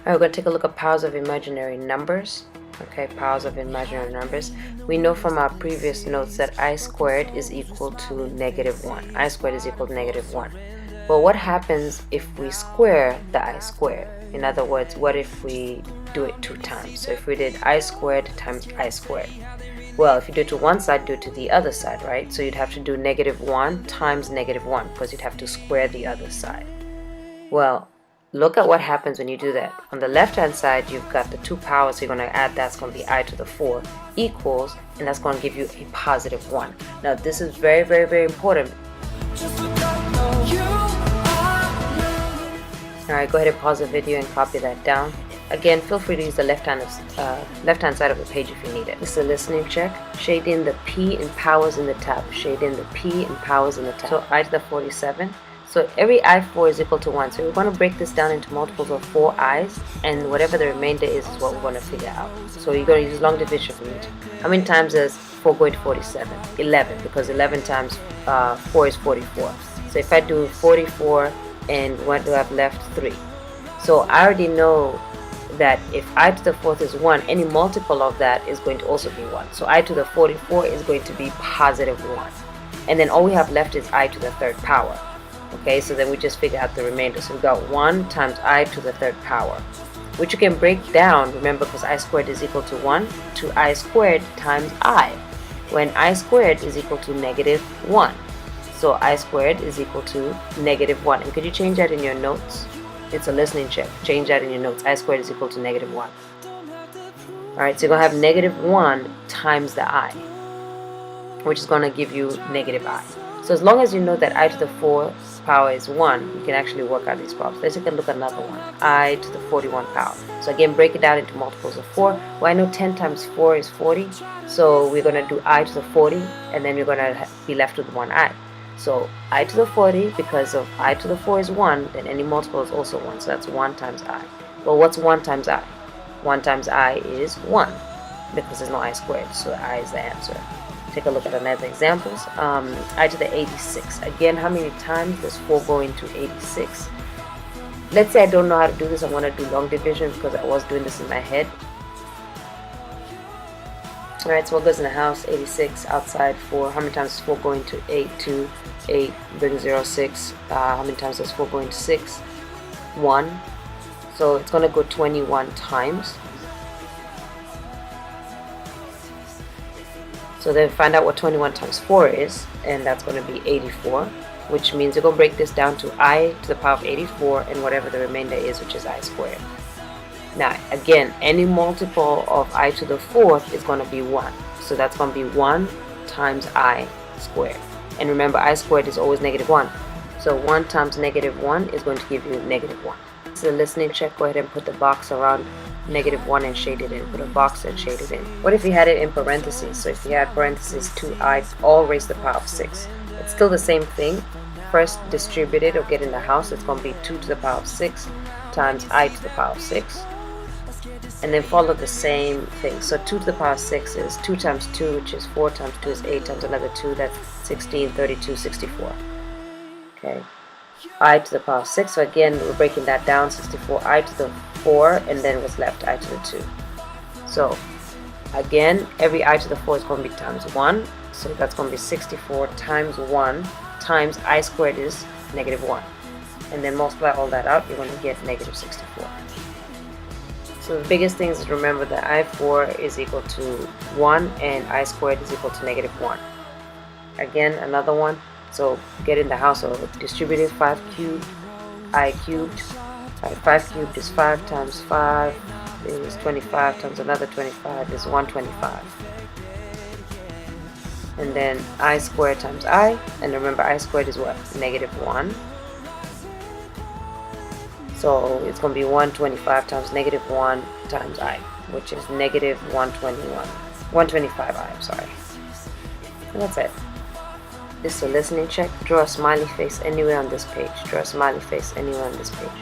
Alright, we're going to take a look at powers of imaginary numbers. Okay, powers of imaginary numbers. We know from our previous notes that I squared is equal to -1. I squared is equal to -1. But what happens if we square the I squared? In other words, what if we do it 2 times? So if we did I squared times I squared. Well, if you do it to one side, do it to the other side, right? So you'd have to do -1 times -1 because you'd have to square the other side. Well, look at what happens when you do that. On the left hand side, you've got the 2 powers, so you're going to add that's going to be I to the 4 equals, and that's going to give you a +1. Now this is very, very, very important. Alright, go ahead and pause the video and copy that down. Again, feel free to use the left hand side of the page if you need it. This is a listening check. Shade in the P and powers in the tab. Shade in the P and powers in the tab. So I to the 47. So every I4 is equal to 1. So we're going to break this down into multiples of 4 i's, and whatever the remainder is what we're going to figure out. So you're going to use long division for each. How many times is 4 going to 47? 11, because 11 times 4 is 44. So if I do 44 and what do I have left? 3. So I already know that if I to the 4th is 1, any multiple of that is going to also be 1. So I to the 44 is going to be +1. And then all we have left is I to the 3rd power. Okay, so then we just figure out the remainder. So we've got 1 times I to the 3rd power, which you can break down, remember, because I squared is equal to 1, to I squared times I, when I squared is equal to -1. So I squared is equal to -1. And could you change that in your notes? It's a listening check. Change that in your notes. I squared is equal to -1. Alright, so you're going to have -1 times the I, which is going to give you -I. So as long as you know that I to the 4th power is 1, you can actually work out these problems. Let's take a look at another one. I to the 41 power. So again, break it down into multiples of 4. Well, I know 10 times 4 is 40. So we're going to do I to the 40, and then we're going to be left with 1I. So I to the 40, because of I to the 4 is 1, then any multiple is also 1. So that's 1 times I. Well, what's 1 times I? 1 times I is 1, because there's no I squared. So I is the answer. Take a look at another examples. I to the 86. Again, how many times does 4 go into 86? Let's say I don't know how to do this. I want to do long division because I was doing this in my head. Alright, so what goes in the house? 86. Outside 4. How many times does 4 go into 8? 2. 8 brings 0, 6. How many times does 4 go into 6? 1. So it's going to go 21 times. So then find out what 21 times 4 is, and that's going to be 84, which means you're going to break this down to I to the power of 84 and whatever the remainder is, which is I squared. Now, again, any multiple of I to the 4th is going to be 1. So that's going to be 1 times I squared. And remember, I squared is always -1. So 1 times -1 is going to give you -1. This is a listening check. Go ahead and put the box around -1 and shade it in. Put a box and shade it in. What if you had it in parentheses? So if you had parentheses 2i all raised to the power of 6. It's still the same thing. First distribute it or get in the house. It's going to be 2 to the power of 6 times I to the power of 6. And then follow the same thing. So 2 to the power of 6 is 2 times 2, which is 4 times 2 is 8 times another 2. That's 16, 32, 64. Okay. I to the power of 6. So again, we're breaking that down. 64 I to the 4, and then what's left? I to the 2. So again, every I to the 4 is going to be times 1. So that's going to be 64 times 1 times I squared is -1. And then multiply all that out, you're going to get -64. So the biggest thing is remember that I4 is equal to 1 and I squared is equal to -1. Again, another one. So get in the house of distributed 5 cubed, I cubed. 5 cubed is 5 times 5 is 25 times another 25 is 125. And then I squared times I, and remember I squared is what? -1. So it's going to be 125 times -1 times I, which is -121. 125I, I'm sorry. And that's it. This is a listening check. Draw a smiley face anywhere on this page. Draw a smiley face anywhere on this page.